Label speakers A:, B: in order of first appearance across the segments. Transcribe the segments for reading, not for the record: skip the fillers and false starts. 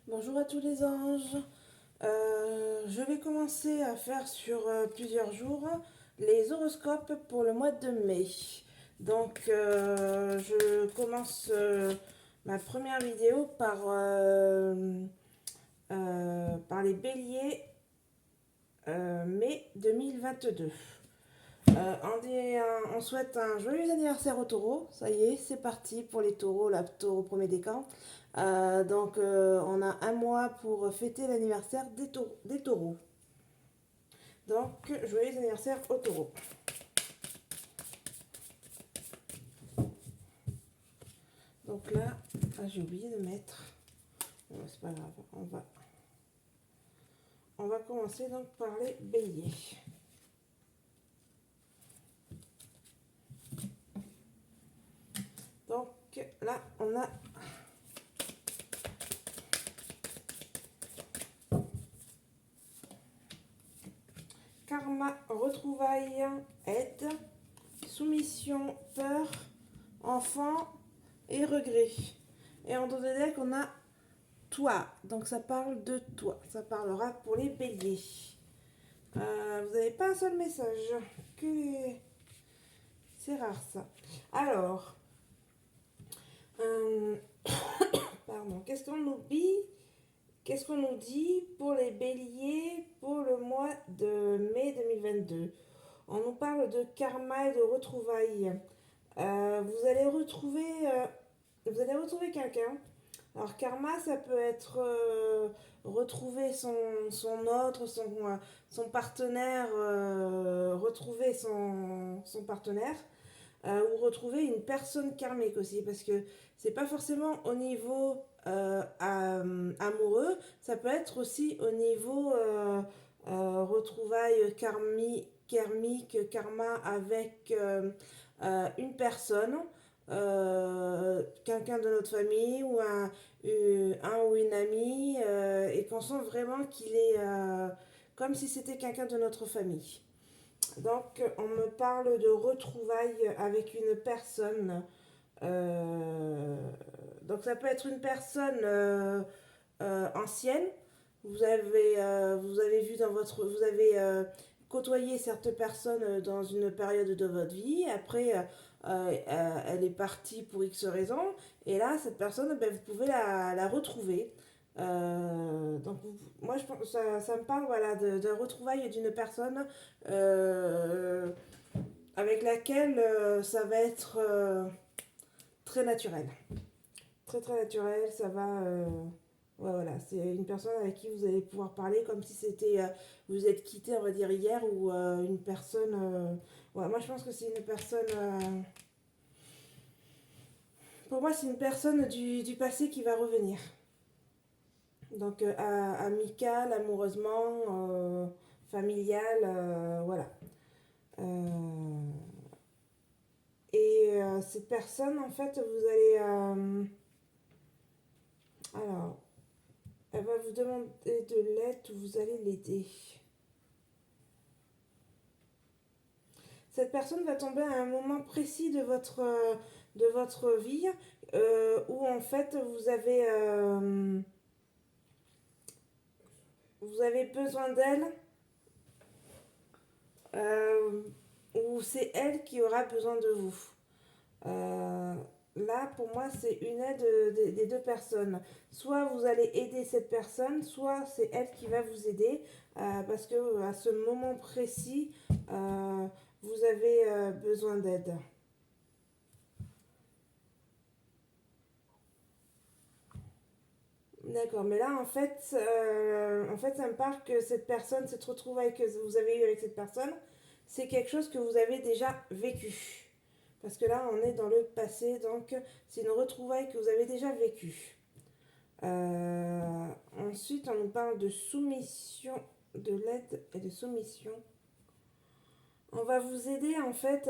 A: Bonjour à tous les anges. Je vais commencer à faire sur plusieurs jours les horoscopes pour le mois de mai. Donc, je commence ma première vidéo par les béliers mai 2022. On souhaite un joyeux anniversaire aux taureaux. Ça y est, c'est parti pour les taureaux, la taureau premier décan. On a un mois pour fêter l'anniversaire des taureaux. Donc, joyeux anniversaire aux taureaux. Donc là, j'ai oublié de mettre. Bon, c'est pas grave, on va commencer donc par les béliers. Donc là, on a karma, retrouvailles, aide, soumission, peur, enfant et regret. Et en dos de deck, on a toi. Donc ça parle de toi. Ça parlera pour les béliers. Vous n'avez pas un seul message. C'est rare ça. Alors, euh, pardon, qu'est-ce qu'on oublie? Qu'est-ce qu'on nous dit pour les béliers pour le mois de mai 2022? On nous parle de karma et de retrouvailles. Vous allez retrouver quelqu'un. Alors karma, ça peut être retrouver son autre, son partenaire, retrouver son partenaire, ou retrouver une personne karmique aussi, parce que c'est pas forcément au niveau amoureux, ça peut être aussi au niveau retrouvailles karmique, karma avec une personne, quelqu'un de notre famille ou un ou une amie, et qu'on sent vraiment qu'il est comme si c'était quelqu'un de notre famille. Donc, on me parle de retrouvailles avec une personne. euh, donc, ça peut être une personne ancienne. Vous avez vu dans votre, vous avez côtoyé cette personne dans une période de votre vie. Après, elle est partie pour X raisons. Et là, cette personne, ben, vous pouvez la retrouver. Moi, je pense, ça me parle voilà, de retrouvailles d'une personne euh, avec laquelle ça va être très naturel. Très très naturel, ça va. Ouais, voilà, c'est une personne avec qui vous allez pouvoir parler comme si c'était. Vous êtes quitté, on va dire, hier ou une personne. Ouais, moi je pense que c'est une personne. Pour moi, c'est une personne du passé qui va revenir. Donc, amicale, amoureusement, familiale, voilà. Euh, cette personne, en fait, vous allez. Alors, elle va vous demander de l'aide ou vous allez l'aider. Cette personne va tomber à un moment précis de votre vie où en fait vous avez besoin d'elle, euh, ou c'est elle qui aura besoin de vous. Euh, Là, pour moi, c'est une aide des deux personnes. Soit vous allez aider cette personne, soit c'est elle qui va vous aider, parce que à ce moment précis, vous avez besoin d'aide. D'accord, mais là, en fait, ça me parle que cette personne, cette retrouvaille que vous avez eue avec cette personne, c'est quelque chose que vous avez déjà vécu. Parce que là, on est dans le passé, donc c'est une retrouvaille que vous avez déjà vécue. Ensuite, on nous parle de soumission, de l'aide et de soumission. On va vous aider en fait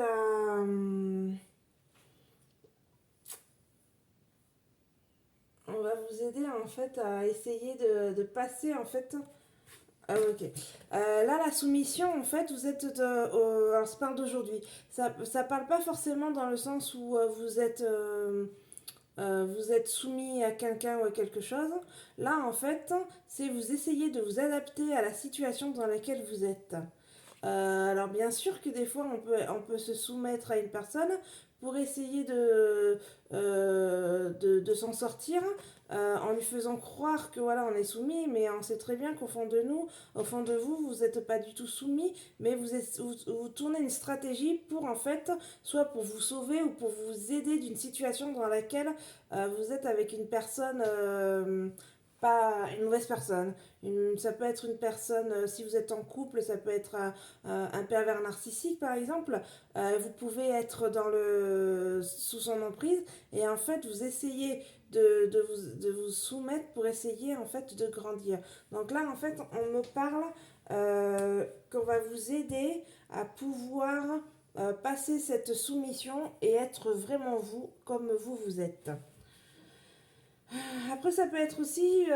A: on va vous aider en fait à essayer de passer en fait. Ah, ok. Là, la soumission, en fait, vous êtes. Alors, ça parle d'aujourd'hui. Ça parle pas forcément dans le sens où vous êtes vous êtes soumis à quelqu'un ou à quelque chose. Là, en fait, c'est vous essayez de vous adapter à la situation dans laquelle vous êtes. Alors bien sûr que des fois on peut se soumettre à une personne pour essayer de s'en sortir en lui faisant croire que voilà on est soumis, mais on sait très bien qu'au fond de nous, au fond de vous, vous n'êtes pas du tout soumis, mais vous tournez une stratégie pour en fait, soit pour vous sauver ou pour vous aider d'une situation dans laquelle vous êtes avec une personne pas une mauvaise personne. Ça peut être une personne, si vous êtes en couple, ça peut être un pervers narcissique par exemple. Vous pouvez être sous son emprise et en fait vous essayez de vous soumettre pour essayer en fait de grandir. Donc là en fait on me parle qu'on va vous aider à pouvoir passer cette soumission et être vraiment vous comme vous êtes. Après, ça peut être aussi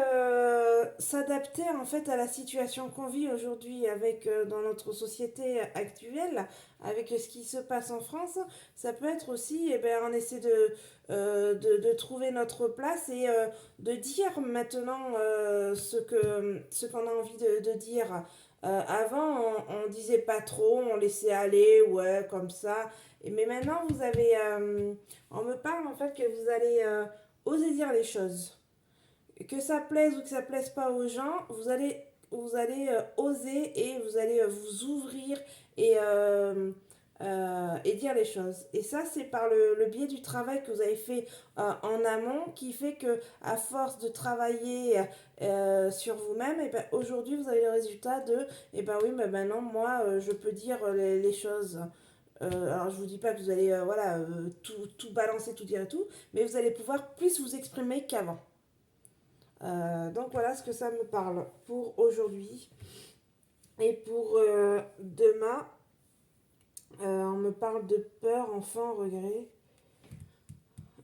A: s'adapter en fait à la situation qu'on vit aujourd'hui avec dans notre société actuelle, avec ce qui se passe en France. Ça peut être aussi, eh ben, on essaie de trouver notre place et de dire maintenant ce qu'on a envie de dire. Avant, on disait pas trop, on laissait aller, ouais, comme ça. Mais maintenant, on me parle en fait que vous allez oser dire les choses. Que ça plaise ou que ça plaise pas aux gens, vous allez oser et vous allez vous ouvrir et dire les choses. Et ça, c'est par le biais du travail que vous avez fait en amont qui fait que, à force de travailler sur vous-même, et ben, aujourd'hui, vous avez le résultat de, et ben oui, mais maintenant, moi, je peux dire les choses. Alors je vous dis pas que vous allez voilà, tout balancer, tout dire et tout, mais vous allez pouvoir plus vous exprimer qu'avant. Donc voilà ce que ça me parle pour aujourd'hui. Et pour demain, on me parle de peur, enfant, regret.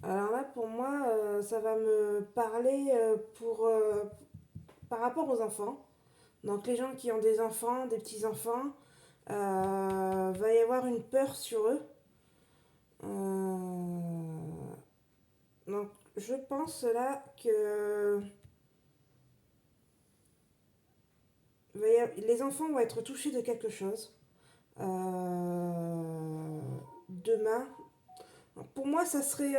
A: Alors là, pour moi, ça va me parler par rapport aux enfants. Donc les gens qui ont des enfants, des petits-enfants, va y avoir une peur sur eux. Donc je pense là que les enfants vont être touchés de quelque chose. Demain. Pour moi, ça serait.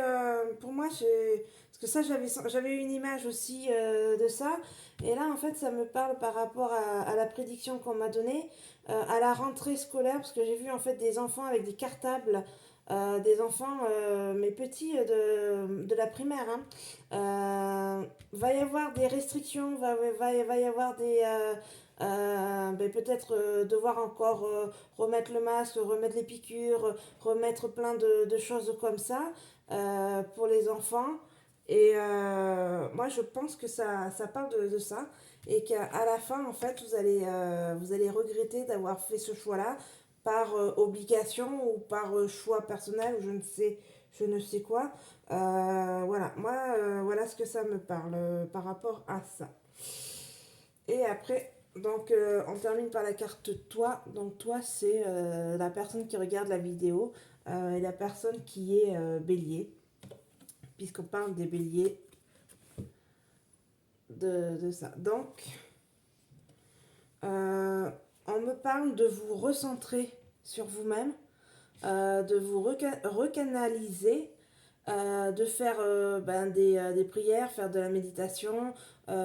A: Pour moi, parce que ça, j'avais eu une image aussi de ça. Et là, en fait, ça me parle par rapport à la prédiction qu'on m'a donnée à la rentrée scolaire, parce que j'ai vu en fait des enfants avec des cartables. Des enfants, mais petits de la primaire. Hein. Va y avoir des restrictions, va y avoir peut-être devoir encore remettre le masque, remettre les piqûres, remettre plein de choses comme ça pour les enfants. Et moi, je pense que ça parle de ça. Et qu'à la fin, en fait, vous allez regretter d'avoir fait ce choix-là par obligation ou par choix personnel ou je ne sais quoi. Voilà, moi, voilà ce que ça me parle par rapport à ça. Et après, donc, on termine par la carte toi. Donc, toi, c'est la personne qui regarde la vidéo et la personne qui est bélier, puisqu'on parle des béliers de ça. Donc, on me parle de vous recentrer sur vous-même, de vous recanaliser, de faire des prières, faire de la méditation,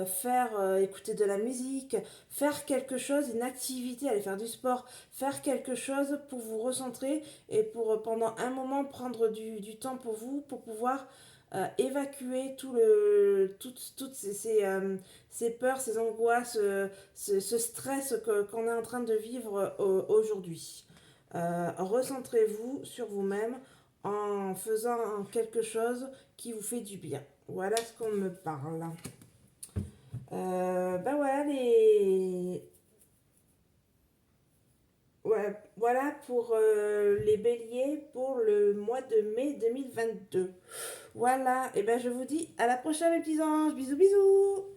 A: faire écouter de la musique, faire quelque chose, une activité, aller faire du sport, faire quelque chose pour vous recentrer et pour pendant un moment prendre du temps pour vous, pour pouvoir évacuer toutes ces peurs, ces angoisses, ce stress qu'on est en train de vivre aujourd'hui. Recentrez-vous sur vous-même en faisant quelque chose qui vous fait du bien. Voilà ce qu'on me parle. Voilà ouais, voilà pour les béliers pour le mois de mai 2022. Voilà, et ben je vous dis à la prochaine les petits anges. Bisous bisous.